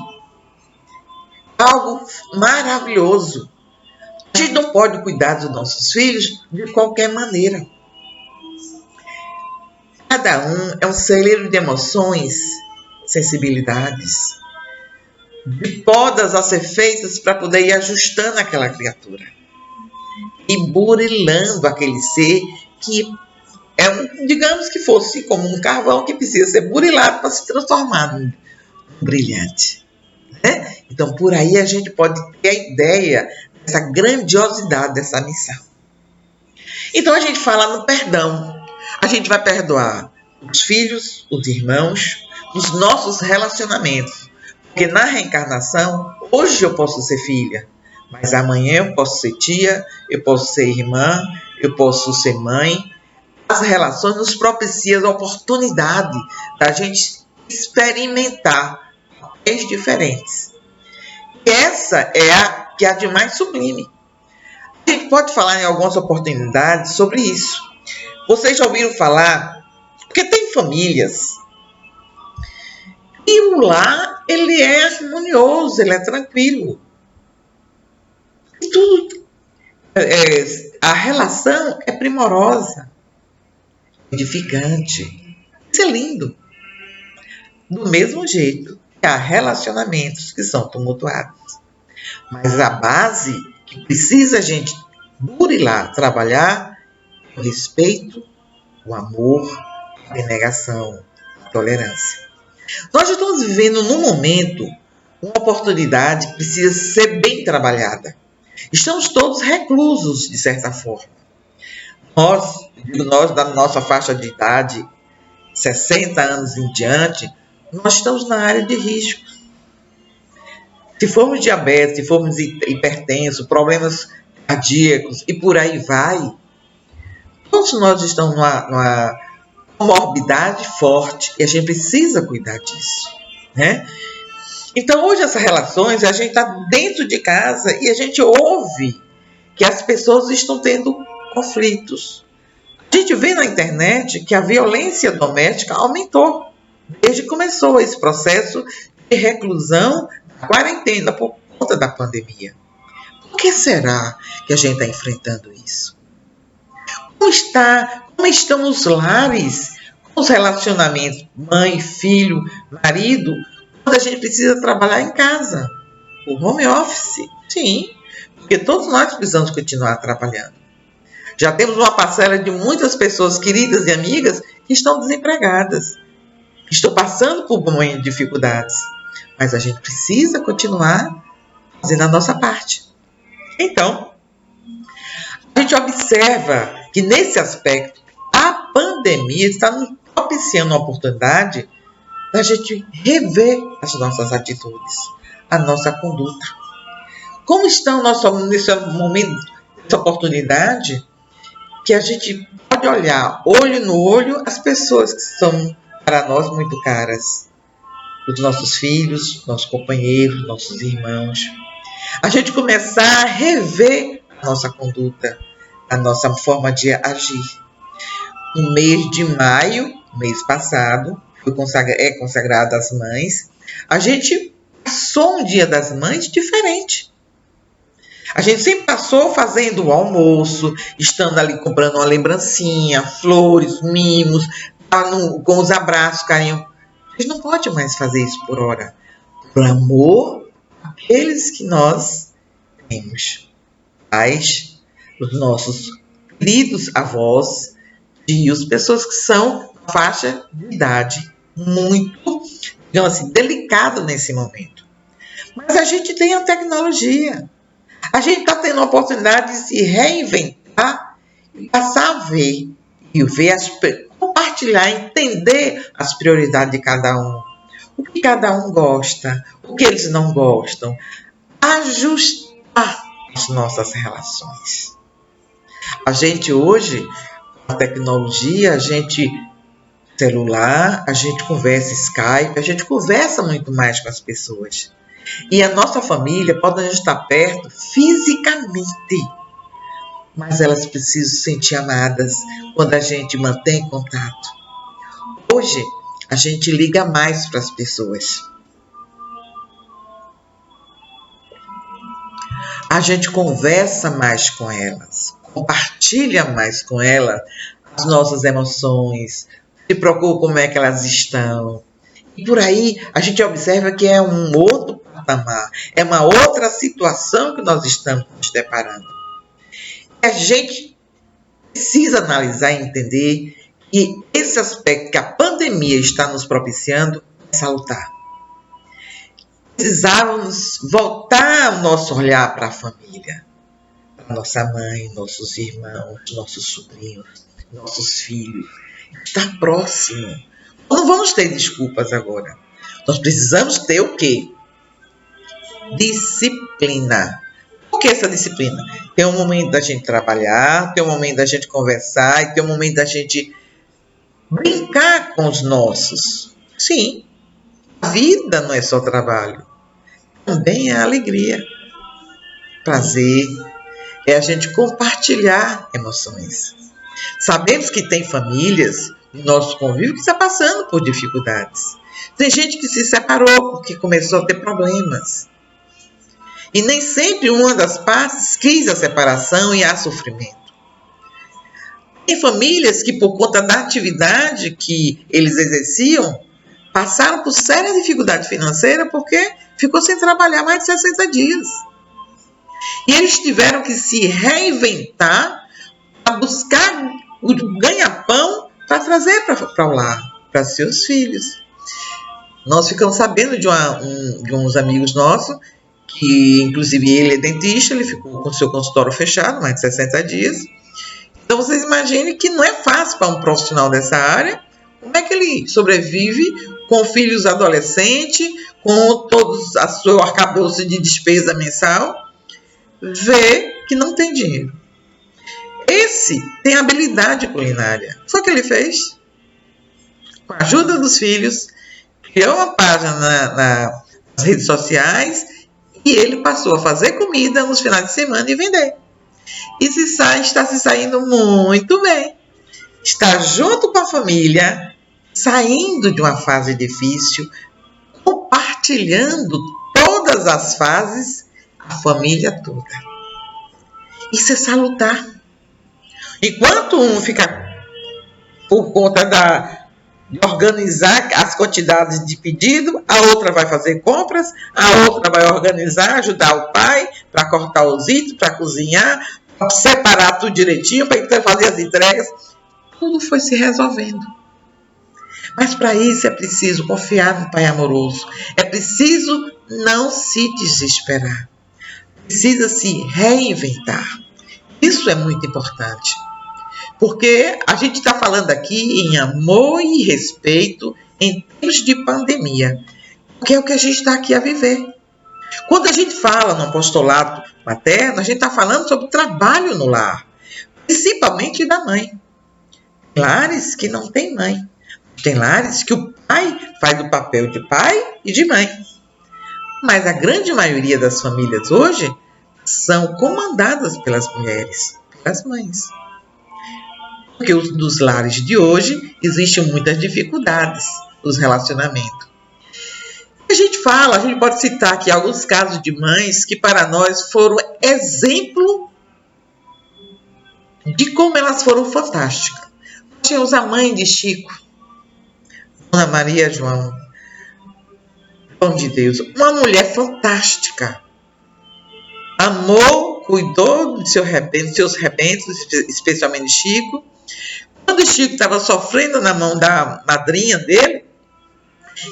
algo maravilhoso. A gente não pode cuidar dos nossos filhos de qualquer maneira. Cada um é um celeiro de emoções, sensibilidades, de podas a ser feitas para poder ir ajustando aquela criatura e burilando aquele ser que é digamos que fosse como um carvão que precisa ser burilado para se transformar num brilhante. Né? Então, por aí a gente pode ter a ideia essa grandiosidade dessa missão. Então a gente fala no perdão. A gente vai perdoar os filhos, os irmãos, os nossos relacionamentos. Porque na reencarnação, hoje eu posso ser filha, mas amanhã eu posso ser tia, eu posso ser irmã, eu posso ser mãe. As relações nos propiciam a oportunidade da gente experimentar papéis diferentes. E essa é a de mais sublime. A gente pode falar em algumas oportunidades sobre isso. Vocês já ouviram falar, porque tem famílias, e o lar, ele é harmonioso, ele é tranquilo. E tudo, a relação é primorosa, edificante. Isso é lindo. Do mesmo jeito que há relacionamentos que são tumultuados. Mas a base que precisa a gente burilar, trabalhar, é o respeito, o amor, a abnegação, a tolerância. Nós estamos vivendo num momento uma oportunidade que precisa ser bem trabalhada. Estamos todos reclusos, de certa forma. Nós da nossa faixa de idade, 60 anos em diante, nós estamos na área de risco. Se formos diabetes, se formos hipertensos, problemas cardíacos e por aí vai, todos nós estamos numa comorbidade forte e a gente precisa cuidar disso, né? Então, hoje essas relações, a gente está dentro de casa e a gente ouve que as pessoas estão tendo conflitos. A gente vê na internet que a violência doméstica aumentou desde que começou esse processo de reclusão, quarentena por conta da pandemia. Por que será que a gente está enfrentando isso? Como estão os lares, os relacionamentos, mãe, filho, marido, quando a gente precisa trabalhar em casa? O home office, sim, porque todos nós precisamos continuar trabalhando. Já temos uma parcela de muitas pessoas queridas e amigas que estão desempregadas, que estão passando por muitas dificuldades, mas a gente precisa continuar fazendo a nossa parte. Então, a gente observa que nesse aspecto, a pandemia está nos propiciando uma oportunidade da gente rever as nossas atitudes, a nossa conduta. Como estão nesse momento, nessa oportunidade, que a gente pode olhar olho no olho as pessoas que são para nós muito caras, os nossos filhos, nossos companheiros, nossos irmãos. A gente começar a rever a nossa conduta, a nossa forma de agir. No mês de maio, mês passado, é consagrado às mães, a gente passou um Dia das Mães diferente. A gente sempre passou fazendo o almoço, estando ali comprando uma lembrancinha, flores, mimos, com os abraços, carinho. A gente não pode mais fazer isso por hora. Por amor àqueles que nós temos. Pais, os nossos queridos avós, tios, pessoas que são faixa de idade muito, digamos assim, delicado nesse momento. Mas a gente tem a tecnologia. A gente está tendo a oportunidade de se reinventar e passar a ver, compartilhar, entender as prioridades de cada um. O que cada um gosta, o que eles não gostam. Ajustar as nossas relações. A gente hoje, com a tecnologia, celular, a gente conversa Skype, a gente conversa muito mais com as pessoas. E a nossa família pode não estar perto fisicamente, mas elas precisam se sentir amadas quando a gente mantém contato. Hoje, a gente liga mais para as pessoas. A gente conversa mais com elas, compartilha mais com elas as nossas emoções, se preocupa como é que elas estão. E por aí a gente observa que é um outro patamar, é uma outra situação que nós estamos nos deparando. A gente precisa analisar e entender que esse aspecto que a pandemia está nos propiciando é salutar. Precisávamos voltar o nosso olhar para a família. a nossa mãe, nossos irmãos, nossos sobrinhos, nossos filhos. Estar próximo. Não vamos ter desculpas agora. Nós precisamos ter o quê? Disciplina. Por que essa disciplina? Tem um momento da gente trabalhar, tem um momento da gente conversar e tem um momento da gente brincar com os nossos. Sim, a vida não é só trabalho. Também é alegria, prazer, é a gente compartilhar emoções. Sabemos que tem famílias no nosso convívio que está passando por dificuldades. Tem gente que se separou porque começou a ter problemas. E nem sempre uma das partes quis a separação e há sofrimento. Tem famílias que, por conta da atividade que eles exerciam, passaram por séria dificuldade financeira porque ficou sem trabalhar mais de 60 dias. E eles tiveram que se reinventar para buscar o ganha-pão para trazer para o lar, para seus filhos. Nós ficamos sabendo de uns amigos nossos, que inclusive ele é dentista, ele ficou com seu consultório fechado mais de 60 dias. Então vocês imaginem que não é fácil para um profissional dessa área. Como é que ele sobrevive com filhos adolescentes, com todos o seu arcabouço de despesa mensal, vê que não tem dinheiro. Esse tem habilidade culinária. Foi o que ele fez. Com a ajuda dos filhos, criou uma página nas redes sociais e ele passou a fazer comida nos finais de semana e vender. E está se saindo muito bem. Está junto com a família, saindo de uma fase difícil, compartilhando todas as fases, a família toda. Isso é salutar. Enquanto um fica por conta de organizar as quantidades de pedido, a outra vai fazer compras, a outra vai organizar, ajudar o pai para cortar os itens, para cozinhar, para separar tudo direitinho, para fazer as entregas. Tudo foi se resolvendo. Mas para isso é preciso confiar no Pai amoroso. É preciso não se desesperar. Precisa se reinventar. Isso é muito importante. Porque a gente está falando aqui em amor e respeito em tempos de pandemia. Que é o que a gente está aqui a viver. Quando a gente fala no apostolado materno, a gente está falando sobre trabalho no lar. Principalmente da mãe. Tem lares que não tem mãe. Tem lares que o pai faz o papel de pai e de mãe. Mas a grande maioria das famílias hoje são comandadas pelas mulheres, pelas mães. Porque nos lares de hoje existem muitas dificuldades nos relacionamentos. A gente pode citar aqui alguns casos de mães que para nós foram exemplo de como elas foram fantásticas. Nós tínhamos a mãe de Chico, Dona Maria João de Deus, uma mulher fantástica. Amou, cuidou de seus rebentos, especialmente de Chico. Quando Chico estava sofrendo na mão da madrinha dele,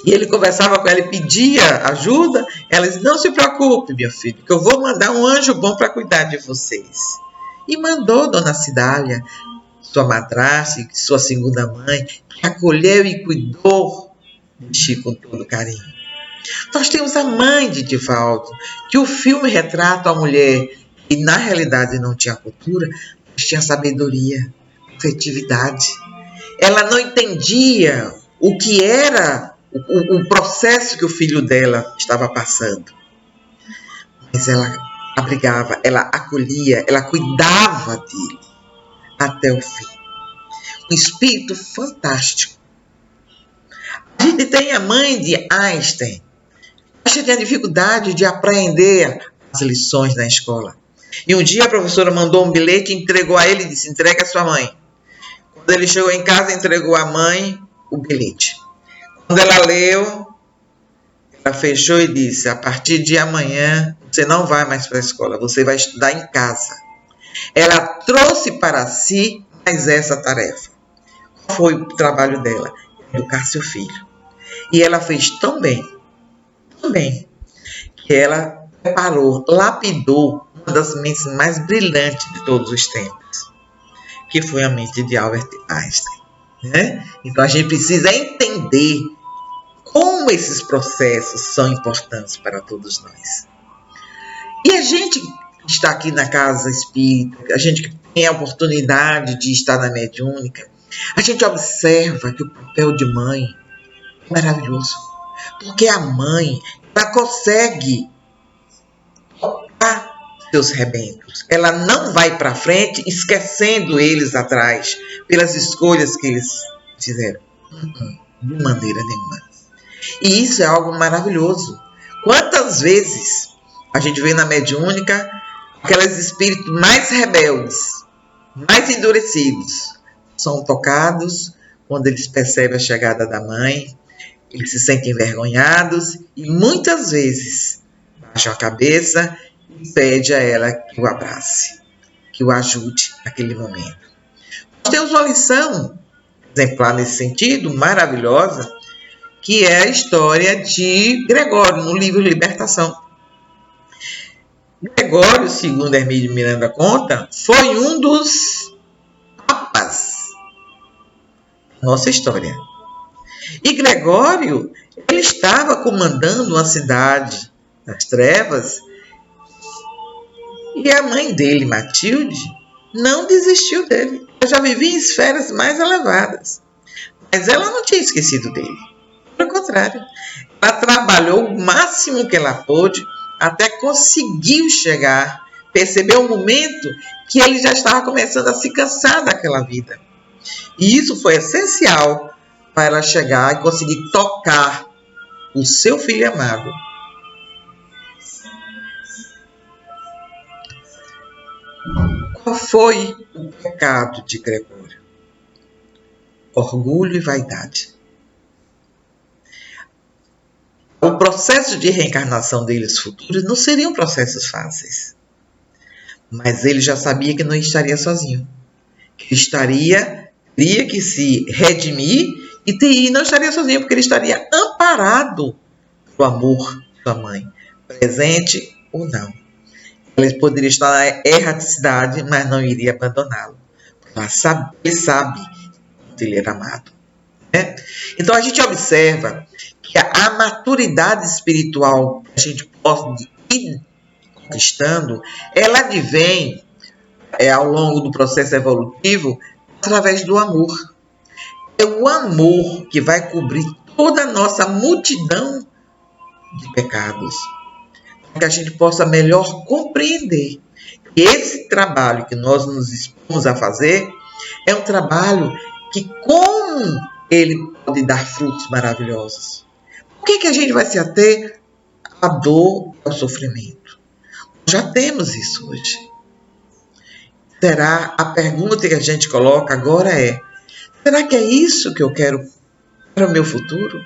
e ele conversava com ela e pedia ajuda, ela disse: não se preocupe, meu filho, que eu vou mandar um anjo bom para cuidar de vocês. E mandou Dona Cidália, sua madrasta, sua segunda mãe, que acolheu e cuidou de Chico com todo carinho. Nós temos a mãe de Divaldo, que o filme retrata uma mulher que na realidade não tinha cultura, mas tinha sabedoria, afetividade. Ela não entendia o que era o processo que o filho dela estava passando. Mas ela abrigava, ela acolhia, ela cuidava dele até o fim. Um espírito fantástico. A gente tem a mãe de Einstein. Einstein tinha dificuldade de aprender as lições na escola. E um dia a professora mandou um bilhete, entregou a ele e disse: entregue a sua mãe. Quando ele chegou em casa, entregou à mãe o bilhete. Quando ela leu, ela fechou e disse: a partir de amanhã, você não vai mais para a escola, você vai estudar em casa. Ela trouxe para si mais essa tarefa. Qual foi o trabalho dela? Educar seu filho. E ela fez tão bem, que ela preparou, lapidou uma uma das mentes mais brilhantes de todos os tempos, que foi a mente de Albert Einstein, né? Então a gente precisa entender como esses processos são importantes para todos nós. E a gente que está aqui na casa espírita, a gente que tem a oportunidade de estar na mediúnica, a gente observa que o papel de mãe é maravilhoso. Porque a mãe, ela consegue tocar seus rebentos. Ela não vai para frente esquecendo eles atrás pelas escolhas que eles fizeram. De maneira nenhuma. E isso é algo maravilhoso. Quantas vezes a gente vê na mediúnica aqueles espíritos mais rebeldes, mais endurecidos, são tocados quando eles percebem a chegada da mãe, eles se sentem envergonhados e muitas vezes baixam a cabeça e pedem a ela que o abrace, que o ajude naquele momento. Nós temos uma lição exemplar nesse sentido, maravilhosa, que é a história de Gregório, no livro Libertação. Gregório, segundo Hermílio Miranda conta, foi um dos papas da nossa história. E Gregório, ele estava comandando uma cidade das trevas e a mãe dele, Matilde, não desistiu dele. Ela já vivia em esferas mais elevadas, mas ela não tinha esquecido dele. Pelo contrário, ela trabalhou o máximo que ela pôde até conseguiu chegar, perceber o momento que ele já estava começando a se cansar daquela vida. E isso foi essencial para ela chegar e conseguir tocar o seu filho amado. Qual foi o pecado de Gregório? Orgulho e vaidade. O processo de reencarnação deles futuros não seriam processos fáceis. Mas ele já sabia que não estaria sozinho. Que teria que se redimir e não estaria sozinho, porque ele estaria amparado pelo amor da mãe, presente ou não. Ele poderia estar na erraticidade, mas não iria abandoná-lo. Ele sabe que ele era amado. Né? Então a gente observa que a maturidade espiritual que a gente pode ir conquistando, ela advém ao longo do processo evolutivo através do amor. É o amor que vai cobrir toda a nossa multidão de pecados, para que a gente possa melhor compreender que esse trabalho que nós nos expomos a fazer é um trabalho que, como ele pode dar frutos maravilhosos. Por que a gente vai se ater à dor e ao sofrimento? Já temos isso hoje. A pergunta que a gente coloca agora é: será que é isso que eu quero para o meu futuro?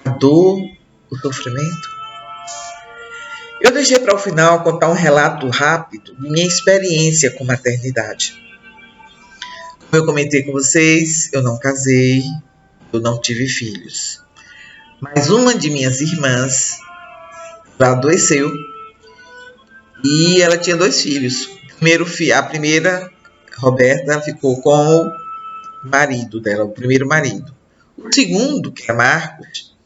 A dor, o sofrimento? Eu deixei para o final contar um relato rápido de minha experiência com maternidade. Como eu comentei com vocês, eu não casei, eu não tive filhos. Mas uma de minhas irmãs adoeceu e ela tinha 2 filhos. A primeira, Roberta, ficou com o marido dela, o primeiro marido. O segundo, que é Marcos,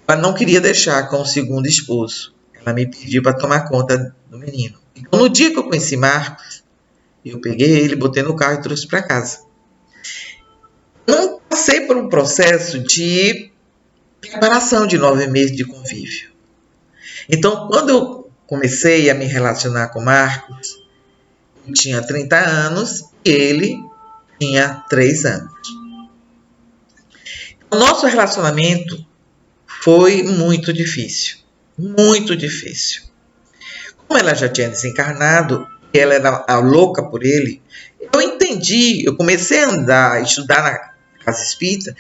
ela não queria deixar com o segundo esposo. Ela me pediu para tomar conta do menino. Então, no dia que eu conheci Marcos, eu peguei ele, botei no carro e trouxe para casa. Não passei por um processo de preparação de 9 meses de convívio. Então, quando eu comecei a me relacionar com Marcos, eu tinha 30 anos e ele tinha 3 anos. O nosso relacionamento foi muito difícil. Muito difícil. Como ela já tinha desencarnado e ela era louca por ele, eu comecei a andar, a estudar na casa espírita,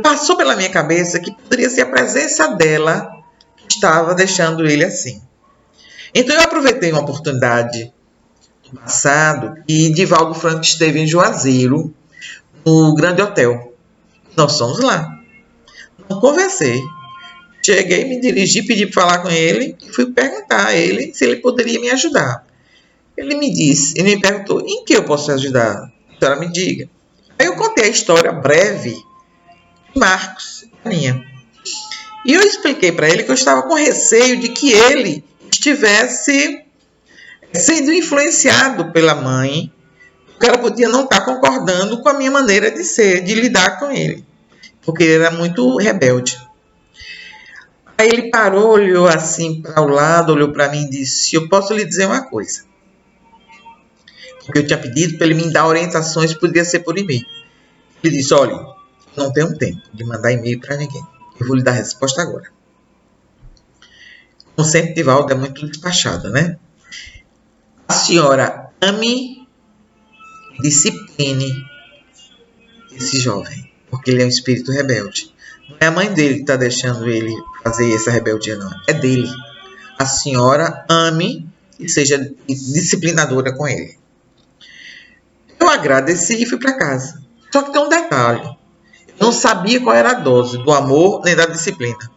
passou pela minha cabeça que poderia ser a presença dela que estava deixando ele assim. Então eu aproveitei uma oportunidade no passado e Divaldo Franco esteve em Juazeiro, no Grande Hotel. Nós fomos lá. Não conversei. Cheguei, me dirigi, pedi para falar com ele e fui perguntar a ele se ele poderia me ajudar. Ele me perguntou, em que eu posso ajudar? A senhora me diga. Aí eu contei a história breve de Marcos, a minha. E eu expliquei para ele que eu estava com receio de que ele estivesse sendo influenciado pela mãe, porque ela podia não estar concordando com a minha maneira de ser, de lidar com ele, porque ele era muito rebelde. Aí ele parou, olhou assim para o lado, olhou para mim e disse, eu posso lhe dizer uma coisa. Porque eu tinha pedido para ele me dar orientações, poderia ser por e-mail. Ele disse, olha, não tenho tempo de mandar e-mail para ninguém. Eu vou lhe dar a resposta agora. Como sempre, Divaldo é muito despachada, né? A senhora ame e discipline esse jovem, porque ele é um espírito rebelde. Não é a mãe dele que está deixando ele fazer essa rebeldia, não. É dele. A senhora ame e seja disciplinadora com ele. Eu agradeci e fui para casa. Só que tem um detalhe. Eu não sabia qual era a dose do amor nem da disciplina.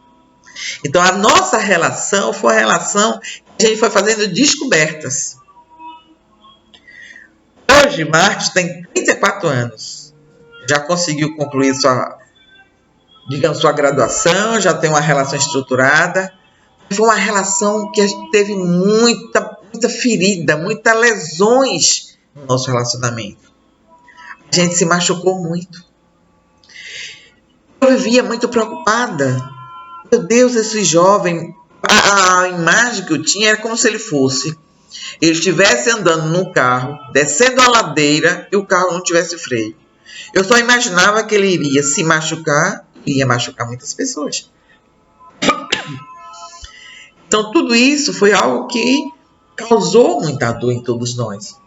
Então, a nossa relação foi a relação que a gente foi fazendo descobertas. Hoje, Marcos tem 34 anos. Já conseguiu concluir sua graduação, já tem uma relação estruturada. Foi uma relação que a gente teve muita ferida, muitas lesões no nosso relacionamento. A gente se machucou muito. Eu vivia muito preocupada. Meu Deus, esse jovem, a imagem que eu tinha era como se ele estivesse andando no carro, descendo a ladeira e o carro não tivesse freio. Eu só imaginava que ele iria se machucar e ia machucar muitas pessoas. Então, tudo isso foi algo que causou muita dor em todos nós.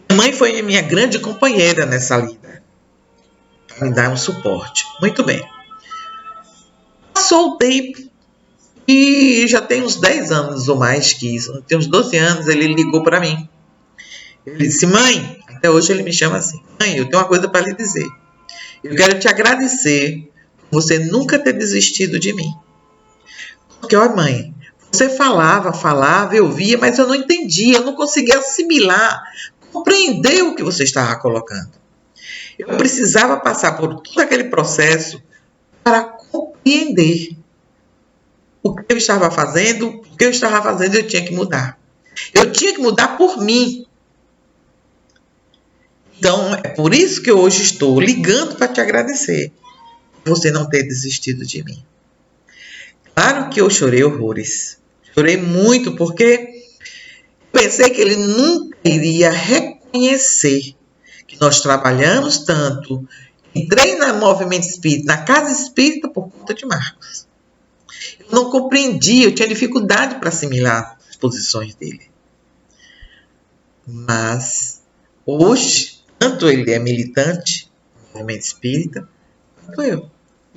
Minha mãe foi minha grande companheira nessa lida, para me dar um suporte. Muito bem. Passou o tempo e já tem uns 10 anos ou mais que isso. Tem uns 12 anos, ele ligou para mim. Ele disse, mãe, até hoje ele me chama assim, mãe, eu tenho uma coisa para lhe dizer. Eu quero te agradecer por você nunca ter desistido de mim. Porque, olha, mãe, você falava, eu via, mas eu não entendia, eu não conseguia assimilar, compreender o que você estava colocando. Eu precisava passar por todo aquele processo para compreender o que eu estava fazendo, eu tinha que mudar. Eu tinha que mudar por mim. Então, é por isso que eu hoje estou ligando para te agradecer por você não ter desistido de mim. Claro que eu chorei horrores. Chorei muito porque pensei que ele nunca iria reconhecer que nós trabalhamos tanto. Entrei no movimento espírita, na casa espírita, por conta de Marcos. Eu não compreendia, eu tinha dificuldade para assimilar as posições dele. Mas, hoje, tanto ele é militante no movimento espírita, quanto eu.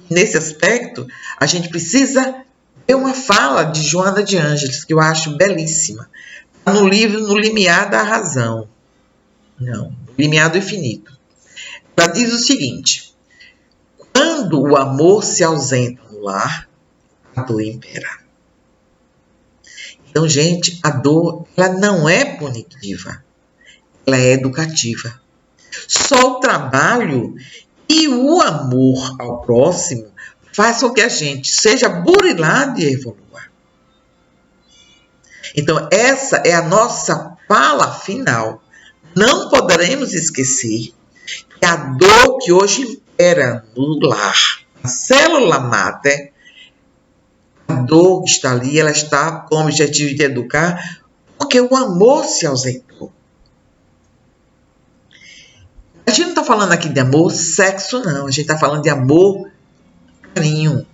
Nesse aspecto, a gente precisa ver uma fala de Joana de Ângeles, que eu acho belíssima. No livro No Limiar da Razão. Não, No Limiar do Infinito. Ela diz o seguinte, quando o amor se ausenta no lar, a dor impera. Então, gente, a dor ela não é punitiva, ela é educativa. Só o trabalho e o amor ao próximo faz com que a gente seja burilado e evolua. Então, essa é a nossa fala final. Não poderemos esquecer que a dor que hoje impera no lar, na célula máter, a dor que está ali, ela está com o objetivo de educar, porque o amor se ausentou. A gente não está falando aqui de amor, sexo, não. A gente está falando de amor, carinho,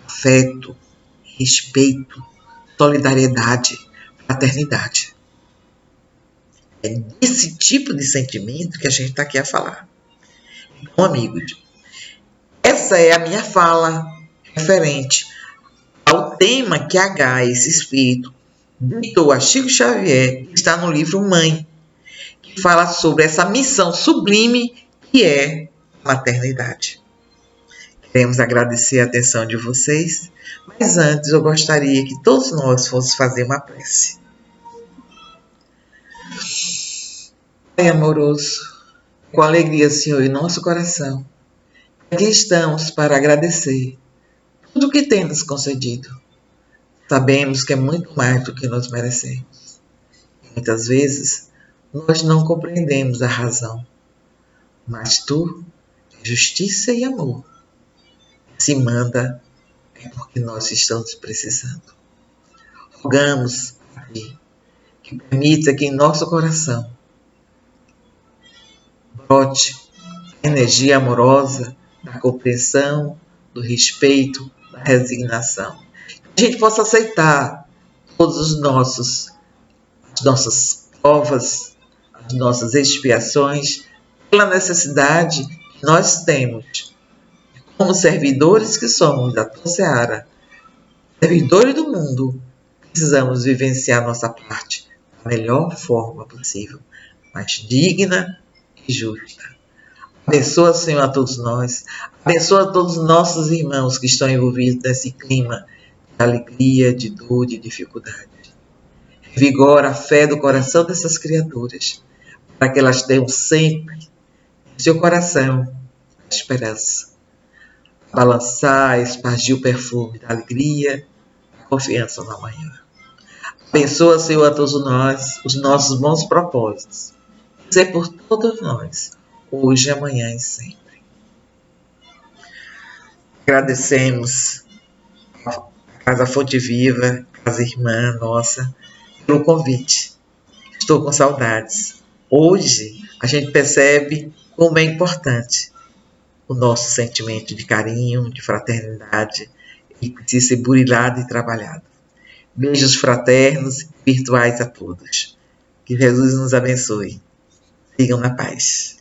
afeto, respeito, solidariedade, fraternidade. É desse tipo de sentimento que a gente está aqui a falar. Então, amigos, essa é a minha fala referente ao tema que H, esse espírito, ditou a Chico Xavier, que está no livro Mãe, que fala sobre essa missão sublime que é a maternidade. Queremos agradecer a atenção de vocês, mas antes eu gostaria que todos nós fôssemos fazer uma prece. Pai amoroso, com alegria, Senhor, em nosso coração, aqui estamos para agradecer tudo o que tem nos concedido. Sabemos que é muito mais do que nós merecemos. Muitas vezes, nós não compreendemos a razão, mas Tu, justiça e amor, se manda é porque nós estamos precisando. Rogamos a Ti que permita que em nosso coração brote a energia amorosa da compreensão, do respeito, da resignação. Que a gente possa aceitar todos as nossas provas, as nossas expiações, pela necessidade que nós temos, como servidores que somos da Tua seara, servidores do mundo, precisamos vivenciar nossa parte da melhor forma possível, mais digna e justa. Abençoa, Senhor, a todos nós. Abençoa a todos os nossos irmãos que estão envolvidos nesse clima de alegria, de dor, de dificuldade. Revigora a fé do coração dessas criaturas, para que elas tenham sempre em seu coração a esperança. Balançar, espargir o perfume da alegria, da confiança no amanhã. Abençoa, Senhor, a todos nós, os nossos bons propósitos. Ser por todos nós, hoje, amanhã e sempre. Agradecemos a Casa Fonte Viva, Casa Irmã nossa, pelo convite. Estou com saudades. Hoje a gente percebe como é importante o nosso sentimento de carinho, de fraternidade, e precisa ser burilado e trabalhado. Beijos fraternos e virtuais a todos. Que Jesus nos abençoe. Sigam na paz.